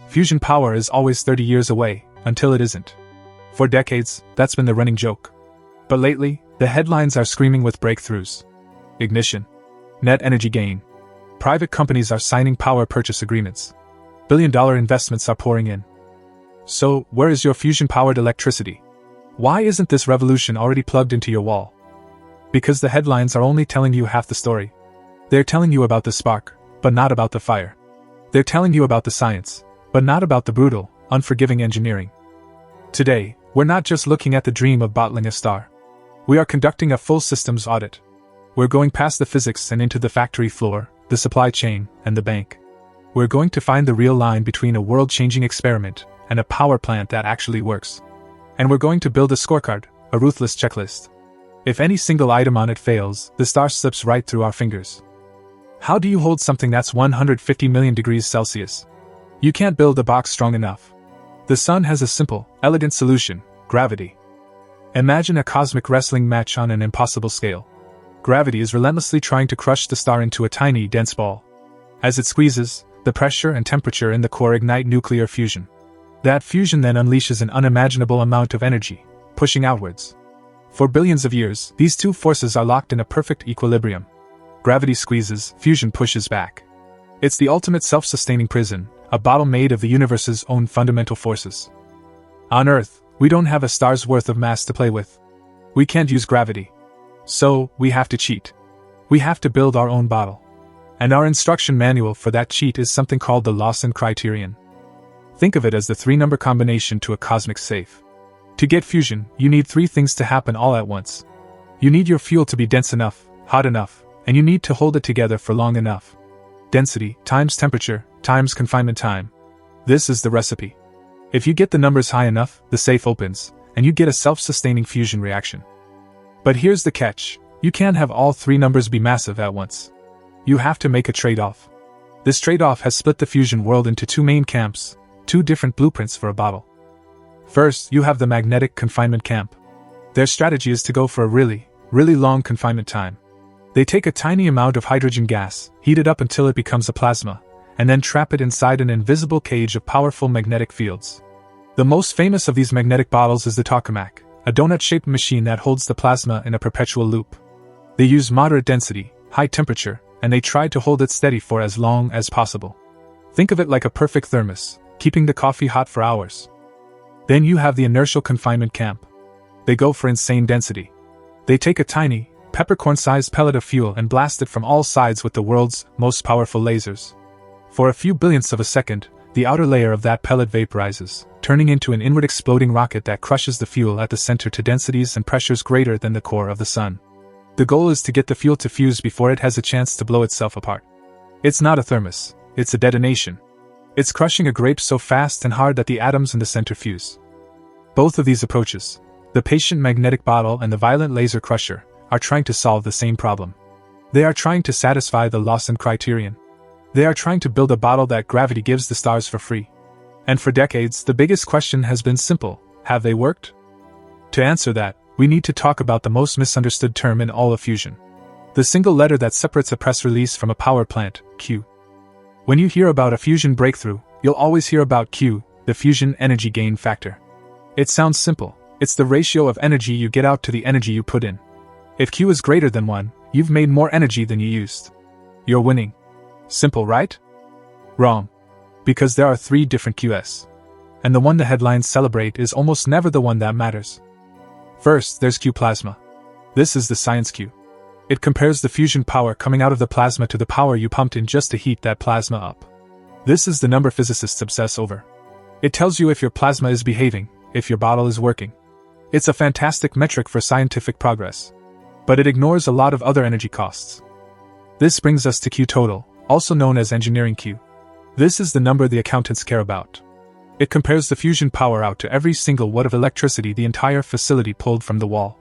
fusion power is always 30 years away, until it isn't. For decades, that's been the running joke. But lately, the headlines are screaming with breakthroughs. Ignition. Net energy gain. Private companies are signing power purchase agreements. Billion-dollar investments are pouring in. So, where is your fusion-powered electricity? Why isn't this revolution already plugged into your wall? Because the headlines are only telling you half the story. They're telling you about the spark, but not about the fire. They're telling you about the science, but not about the brutal, unforgiving engineering. Today, we're not just looking at the dream of bottling a star. We are conducting a full systems audit. We're going past the physics and into the factory floor, the supply chain, and the bank. We're going to find the real line between a world-changing experiment and a power plant that actually works. And we're going to build a scorecard, a ruthless checklist. If any single item on it fails, the star slips right through our fingers. How do you hold something that's 150 million degrees Celsius? You can't build a box strong enough. The sun has a simple, elegant solution: gravity. Imagine a cosmic wrestling match on an impossible scale. Gravity is relentlessly trying to crush the star into a tiny, dense ball. As it squeezes, the pressure and temperature in the core ignite nuclear fusion. That fusion then unleashes an unimaginable amount of energy, pushing outwards. For billions of years, these two forces are locked in a perfect equilibrium. Gravity squeezes, fusion pushes back. It's the ultimate self-sustaining prison, a bottle made of the universe's own fundamental forces. On Earth, we don't have a star's worth of mass to play with. We can't use gravity. So, we have to cheat. We have to build our own bottle. And our instruction manual for that cheat is something called the Lawson criterion. Think of it as the 3-number combination to a cosmic safe. To get fusion, you need 3 things to happen all at once. You need your fuel to be dense enough, hot enough, and you need to hold it together for long enough. Density times temperature times confinement time. This is the recipe. If you get the numbers high enough, the safe opens, and you get a self-sustaining fusion reaction. But here's the catch: you can't have all 3 numbers be massive at once. You have to make a trade-off. This trade-off has split the fusion world into 2 main camps, 2 different blueprints for a bottle. First, you have the magnetic confinement camp. Their strategy is to go for a really long confinement time. They take a tiny amount of hydrogen gas, heat it up until it becomes a plasma, and then trap it inside an invisible cage of powerful magnetic fields. The most famous of these magnetic bottles is the tokamak, a donut-shaped machine that holds the plasma in a perpetual loop. They use moderate density, high temperature, and they try to hold it steady for as long as possible. Think of it like a perfect thermos, keeping the coffee hot for hours. Then you have the inertial confinement camp. They go for insane density. They take a tiny, peppercorn-sized pellet of fuel and blast it from all sides with the world's most powerful lasers. For a few billionths of a second, the outer layer of that pellet vaporizes, turning into an inward exploding rocket that crushes the fuel at the center to densities and pressures greater than the core of the sun. The goal is to get the fuel to fuse before it has a chance to blow itself apart. It's not a thermos, it's a detonation. It's crushing a grape so fast and hard that the atoms in the center fuse. Both of these approaches, the patient magnetic bottle and the violent laser crusher, are trying to solve the same problem. They are trying to satisfy the Lawson criterion. They are trying to build a bottle that gravity gives the stars for free. And for decades, the biggest question has been simple: have they worked? To answer that, we need to talk about the most misunderstood term in all of fusion. The single letter that separates a press release from a power plant, Q. When you hear about a fusion breakthrough, you'll always hear about Q, the fusion energy gain factor. It sounds simple. It's the ratio of energy you get out to the energy you put in. If Q is greater than 1, you've made more energy than you used. You're winning. Simple, right? Wrong. Because there are 3 different QS. And the one the headlines celebrate is almost never the one that matters. First, there's Q plasma. This is the science Q. It compares the fusion power coming out of the plasma to the power you pumped in just to heat that plasma up. This is the number physicists obsess over. It tells you if your plasma is behaving, if your bottle is working. It's a fantastic metric for scientific progress. But it ignores a lot of other energy costs. This brings us to Q total, also known as engineering Q. This is the number the accountants care about. It compares the fusion power out to every single watt of electricity the entire facility pulled from the wall.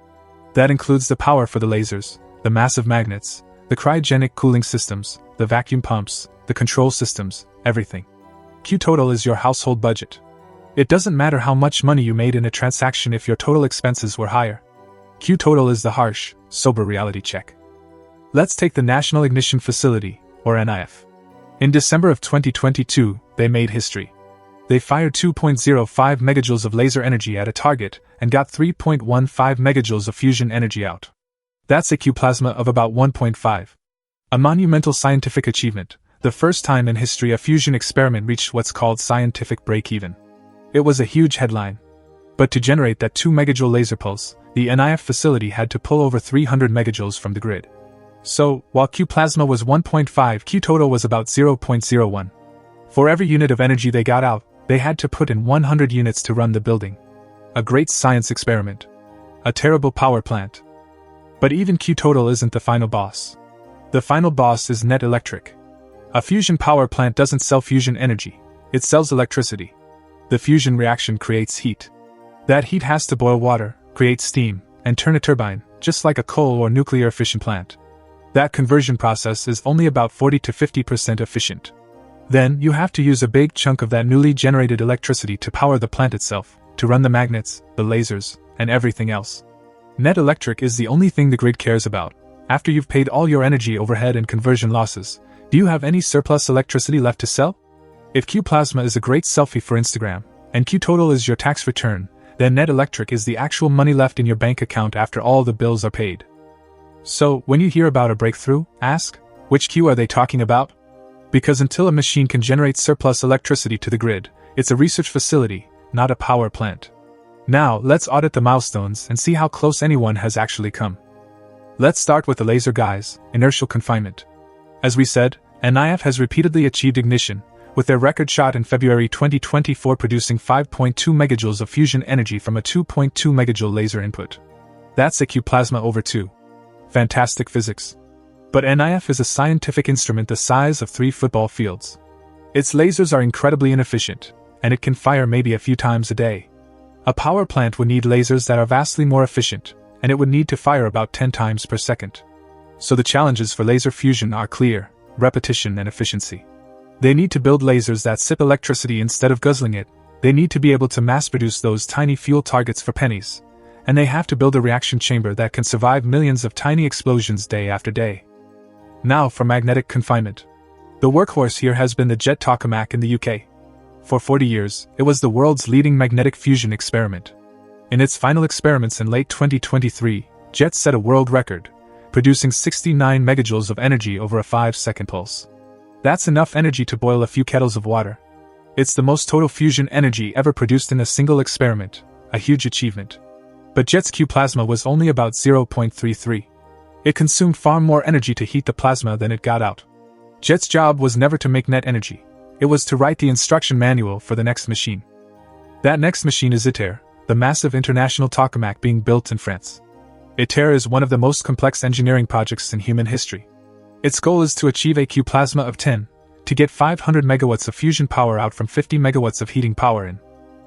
That includes the power for the lasers, the massive magnets, the cryogenic cooling systems, the vacuum pumps, the control systems, everything. Q total is your household budget. It doesn't matter how much money you made in a transaction if your total expenses were higher. Q total is the harsh, sober reality check. Let's take the National Ignition Facility, or NIF. In December of 2022, they made history. They fired 2.05 megajoules of laser energy at a target and got 3.15 megajoules of fusion energy out. That's a Q plasma of about 1.5. A monumental scientific achievement, the first time in history a fusion experiment reached what's called scientific break-even. It was a huge headline. But to generate that 2 megajoule laser pulse, the NIF facility had to pull over 300 megajoules from the grid. So, while Q plasma was 1.5, Q total was about 0.01. For every unit of energy they got out, they had to put in 100 units to run the building. A great science experiment. A terrible power plant. But even Q total isn't the final boss. The final boss is net electric. A fusion power plant doesn't sell fusion energy, it sells electricity. The fusion reaction creates heat. That heat has to boil water, create steam, and turn a turbine, just like a coal or nuclear fission plant. That conversion process is only about 40 to 50% efficient. Then, you have to use a big chunk of that newly generated electricity to power the plant itself, to run the magnets, the lasers, and everything else. Net electric is the only thing the grid cares about. After you've paid all your energy overhead and conversion losses, do you have any surplus electricity left to sell? If Q plasma is a great selfie for Instagram, and Q total is your tax return, then net electric is the actual money left in your bank account after all the bills are paid. So, when you hear about a breakthrough, ask, which Q are they talking about? Because until a machine can generate surplus electricity to the grid, it's a research facility, not a power plant. Now, let's audit the milestones and see how close anyone has actually come. Let's start with the laser guys, inertial confinement. As we said, NIF has repeatedly achieved ignition, with their record shot in February 2024 producing 5.2 megajoules of fusion energy from a 2.2 megajoule laser input. That's a Q plasma over 2. Fantastic physics. But NIF is a scientific instrument the size of 3 football fields. Its lasers are incredibly inefficient, and it can fire maybe a few times a day. A power plant would need lasers that are vastly more efficient, and it would need to fire about 10 times per second. So the challenges for laser fusion are clear: repetition and efficiency. They need to build lasers that sip electricity instead of guzzling it, they need to be able to mass-produce those tiny fuel targets for pennies, and they have to build a reaction chamber that can survive millions of tiny explosions day after day. Now for magnetic confinement. The workhorse here has been the jet tokamak in the UK. For 40 years, it was the world's leading magnetic fusion experiment. In its final experiments in late 2023, JET set a world record, producing 69 megajoules of energy over a 5-second pulse. That's enough energy to boil a few kettles of water. It's the most total fusion energy ever produced in a single experiment, a huge achievement. But JET's Q plasma was only about 0.33. It consumed far more energy to heat the plasma than it got out. JET's job was never to make net energy, it was to write the instruction manual for the next machine. That next machine is ITER, the massive international tokamak being built in France. ITER is one of the most complex engineering projects in human history. Its goal is to achieve a Q plasma of 10, to get 500 megawatts of fusion power out from 50 megawatts of heating power in.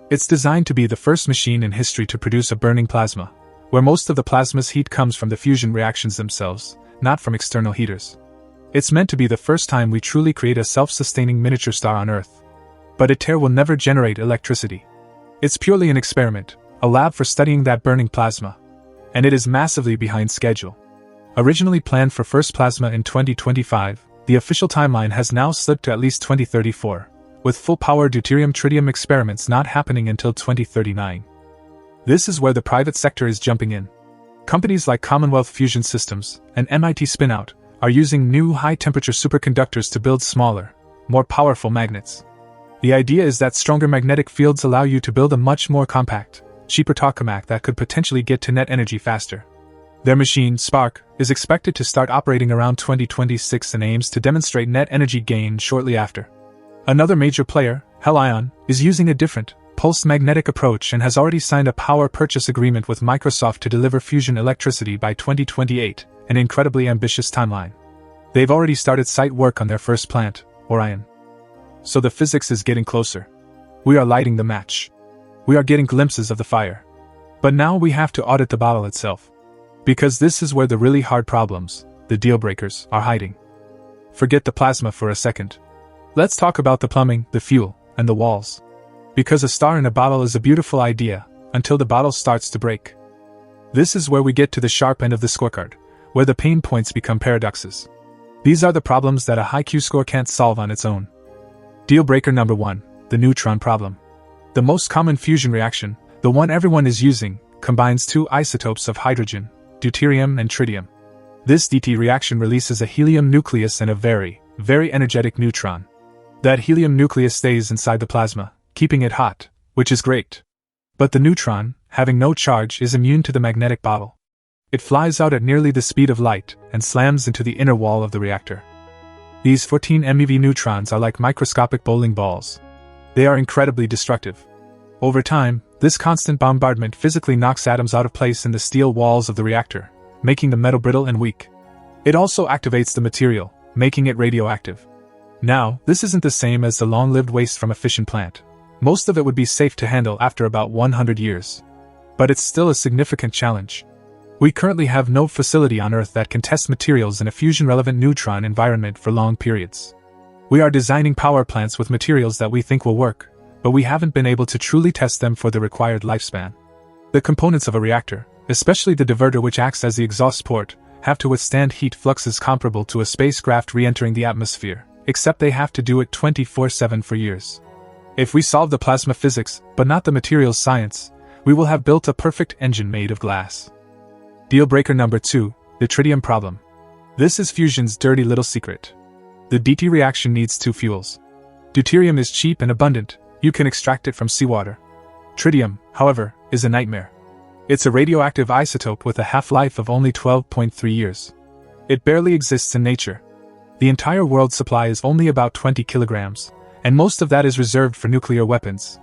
It's designed to be the first machine in history to produce a burning plasma, where most of the plasma's heat comes from the fusion reactions themselves, not from external heaters. It's meant to be the first time we truly create a self-sustaining miniature star on Earth. But ITER will never generate electricity. It's purely an experiment, a lab for studying that burning plasma. And it is massively behind schedule. Originally planned for first plasma in 2025, the official timeline has now slipped to at least 2034, with full-power deuterium-tritium experiments not happening until 2039. This is where the private sector is jumping in. Companies like Commonwealth Fusion Systems and MIT Spinout are using new high-temperature superconductors to build smaller, more powerful magnets. The idea is that stronger magnetic fields allow you to build a much more compact, cheaper tokamak that could potentially get to net energy faster. Their machine, Spark, is expected to start operating around 2026 and aims to demonstrate net energy gain shortly after. Another major player, Helion, is using a different, pulsed magnetic approach and has already signed a power purchase agreement with Microsoft to deliver fusion electricity by 2028, an incredibly ambitious timeline. They've already started site work on their first plant, Orion. So the physics is getting closer. We are lighting the match. We are getting glimpses of the fire. But now we have to audit the bottle itself. Because this is where the really hard problems, the deal breakers, are hiding. Forget the plasma for a second. Let's talk about the plumbing, the fuel, and the walls. Because a star in a bottle is a beautiful idea, until the bottle starts to break. This is where we get to the sharp end of the scorecard, where the pain points become paradoxes. These are the problems that a high Q score can't solve on its own. Deal breaker number 1, the neutron problem. The most common fusion reaction, the one everyone is using, combines two isotopes of hydrogen, deuterium and tritium. This DT reaction releases a helium nucleus and a very, very energetic neutron. That helium nucleus stays inside the plasma, keeping it hot, which is great. But the neutron, having no charge, is immune to the magnetic bottle. It flies out at nearly the speed of light and slams into the inner wall of the reactor. These 14 MeV neutrons are like microscopic bowling balls. They are incredibly destructive. Over time, this constant bombardment physically knocks atoms out of place in the steel walls of the reactor, making the metal brittle and weak. It also activates the material, making it radioactive. Now, this isn't the same as the long-lived waste from a fission plant. Most of it would be safe to handle after about 100 years. But it's still a significant challenge. We currently have no facility on Earth that can test materials in a fusion-relevant neutron environment for long periods. We are designing power plants with materials that we think will work, but we haven't been able to truly test them for the required lifespan. The components of a reactor, especially the diverter which acts as the exhaust port, have to withstand heat fluxes comparable to a spacecraft re-entering the atmosphere, except they have to do it 24/7 for years. If we solve the plasma physics, but not the materials science, we will have built a perfect engine made of glass. Deal breaker number 2, the tritium problem. This is fusion's dirty little secret. The DT reaction needs two fuels. Deuterium is cheap and abundant, you can extract it from seawater. Tritium, however, is a nightmare. It's a radioactive isotope with a half-life of only 12.3 years. It barely exists in nature. The entire world supply is only about 20 kilograms, and most of that is reserved for nuclear weapons.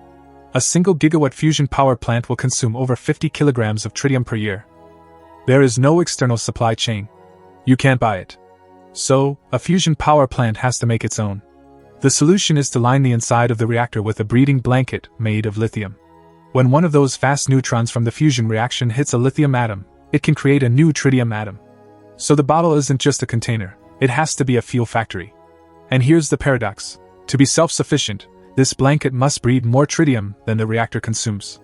A single gigawatt fusion power plant will consume over 50 kilograms of tritium per year. There is no external supply chain. You can't buy it. So, a fusion power plant has to make its own. The solution is to line the inside of the reactor with a breeding blanket made of lithium. When one of those fast neutrons from the fusion reaction hits a lithium atom, it can create a new tritium atom. So the bottle isn't just a container, it has to be a fuel factory. And here's the paradox. To be self-sufficient, this blanket must breed more tritium than the reactor consumes.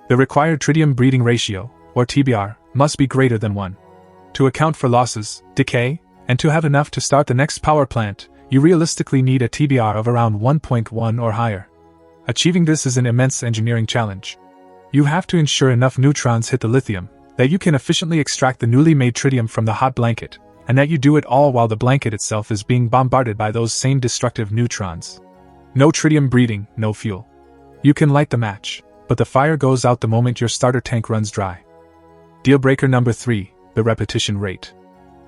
The required tritium breeding ratio, or TBR, must be greater than 1. To account for losses, decay, and to have enough to start the next power plant, you realistically need a TBR of around 1.1 or higher. Achieving this is an immense engineering challenge. You have to ensure enough neutrons hit the lithium, that you can efficiently extract the newly made tritium from the hot blanket, and that you do it all while the blanket itself is being bombarded by those same destructive neutrons. No tritium breeding, no fuel. You can light the match, but the fire goes out the moment your starter tank runs dry. Deal breaker number 3, the repetition rate.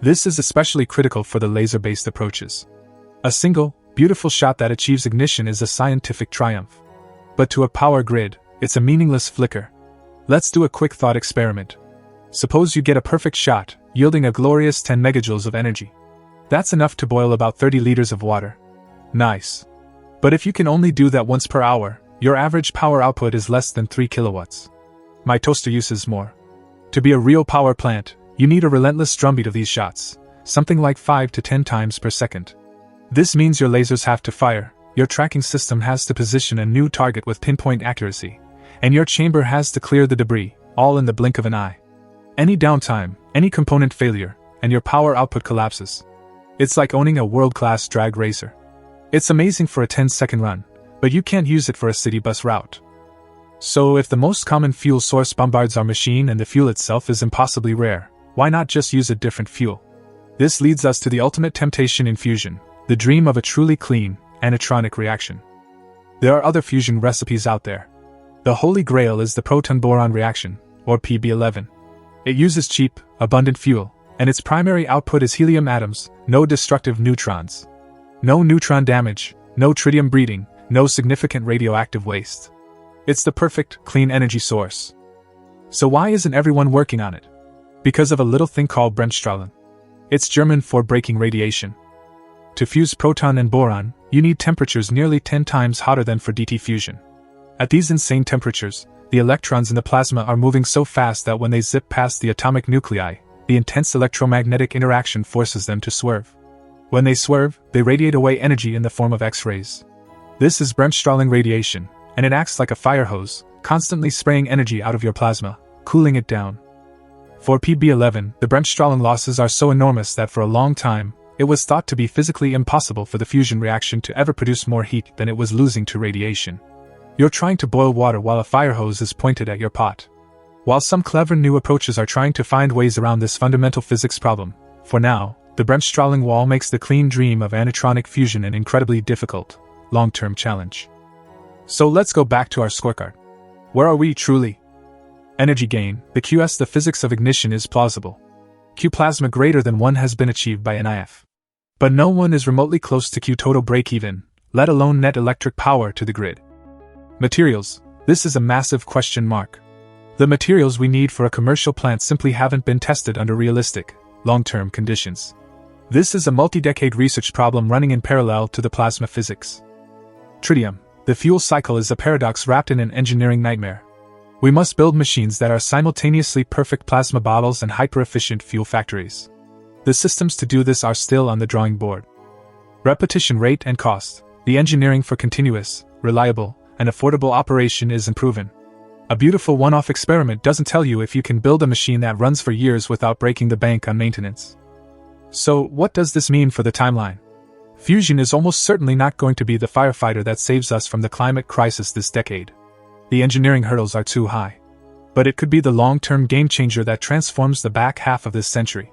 This is especially critical for the laser-based approaches. A single, beautiful shot that achieves ignition is a scientific triumph. But to a power grid, it's a meaningless flicker. Let's do a quick thought experiment. Suppose you get a perfect shot, yielding a glorious 10 megajoules of energy. That's enough to boil about 30 liters of water. Nice. But if you can only do that once per hour, your average power output is less than 3 kilowatts. My toaster uses more. To be a real power plant, you need a relentless drumbeat of these shots, something like 5 to 10 times per second. This means your lasers have to fire, your tracking system has to position a new target with pinpoint accuracy, and your chamber has to clear the debris, all in the blink of an eye. Any downtime, any component failure, and your power output collapses. It's like owning a world-class drag racer. It's amazing for a 10-second run, but you can't use it for a city bus route. So if the most common fuel source bombards our machine and the fuel itself is impossibly rare, why not just use a different fuel? This leads us to the ultimate temptation in fusion, the dream of a truly clean, aneutronic reaction. There are other fusion recipes out there. The holy grail is the proton-boron reaction, or PB11. It uses cheap, abundant fuel, and its primary output is helium atoms, no destructive neutrons. No neutron damage, no tritium breeding, no significant radioactive waste. It's the perfect, clean energy source. So why isn't everyone working on it? Because of a little thing called Bremsstrahlung. It's German for breaking radiation. To fuse proton and boron, you need temperatures nearly 10 times hotter than for DT fusion. At these insane temperatures, the electrons in the plasma are moving so fast that when they zip past the atomic nuclei, the intense electromagnetic interaction forces them to swerve. When they swerve, they radiate away energy in the form of X-rays. This is Bremsstrahlung radiation, and it acts like a fire hose, constantly spraying energy out of your plasma, cooling it down. For PB11, the Bremsstrahlung losses are so enormous that for a long time, It was thought to be physically impossible for the fusion reaction to ever produce more heat than it was losing to radiation. You're trying to boil water while a fire hose is pointed at your pot. While some clever new approaches are trying to find ways around this fundamental physics problem, for now, the Bremsstrahlung wall makes the clean dream of aneutronic fusion an incredibly difficult, long-term challenge. So let's go back to our scorecard. Where are we truly? Energy gain, the QS. The physics of ignition is plausible. Q plasma greater than 1 has been achieved by NIF. But no one is remotely close to Q total break-even, let alone net electric power to the grid. Materials, this is a massive question mark. The materials we need for a commercial plant simply haven't been tested under realistic, long-term conditions. This is a multi-decade research problem running in parallel to the plasma physics. Tritium, the fuel cycle is a paradox wrapped in an engineering nightmare. We must build machines that are simultaneously perfect plasma bottles and hyper-efficient fuel factories. The systems to do this are still on the drawing board. Repetition rate and cost, the engineering for continuous, reliable, and affordable operation is unproven. A beautiful one-off experiment doesn't tell you if you can build a machine that runs for years without breaking the bank on maintenance. So, what does this mean for the timeline? Fusion is almost certainly not going to be the firefighter that saves us from the climate crisis this decade. The engineering hurdles are too high. But it could be the long-term game-changer that transforms the back half of this century.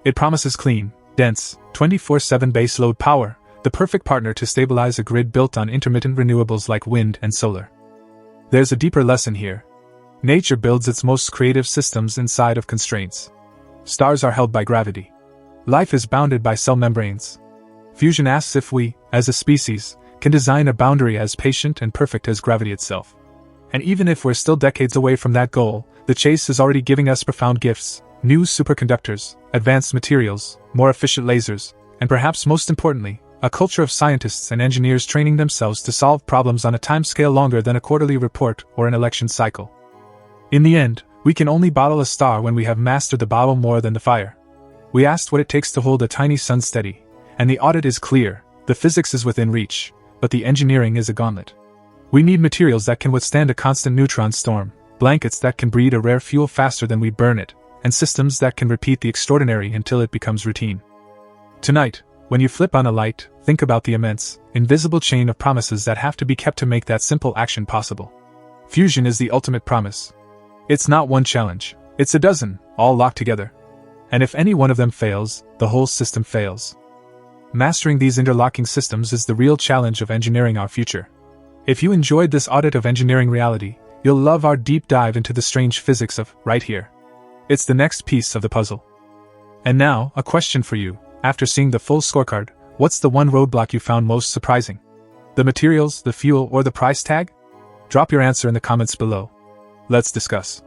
It promises clean, dense, 24/7 baseload power, the perfect partner to stabilize a grid built on intermittent renewables like wind and solar. There's a deeper lesson here. Nature builds its most creative systems inside of constraints. Stars are held by gravity. Life is bounded by cell membranes. Fusion asks if we, as a species, can design a boundary as patient and perfect as gravity itself. And even if we're still decades away from that goal, the chase is already giving us profound gifts: new superconductors, advanced materials, more efficient lasers, and perhaps most importantly, a culture of scientists and engineers training themselves to solve problems on a timescale longer than a quarterly report or an election cycle. In the end, we can only bottle a star when we have mastered the bottle more than the fire. We asked what it takes to hold a tiny sun steady, and the audit is clear: the physics is within reach, but the engineering is a gauntlet. We need materials that can withstand a constant neutron storm, blankets that can breed a rare fuel faster than we burn it, and systems that can repeat the extraordinary until it becomes routine. Tonight, when you flip on a light, think about the immense, invisible chain of promises that have to be kept to make that simple action possible. Fusion is the ultimate promise. It's not one challenge, it's a dozen, all locked together. And if any one of them fails, the whole system fails. Mastering these interlocking systems is the real challenge of engineering our future. If you enjoyed this audit of engineering reality, you'll love our deep dive into the strange physics of right here. It's the next piece of the puzzle. And now, a question for you. After seeing the full scorecard, what's the one roadblock you found most surprising? The materials, the fuel, or the price tag? Drop your answer in the comments below. Let's discuss.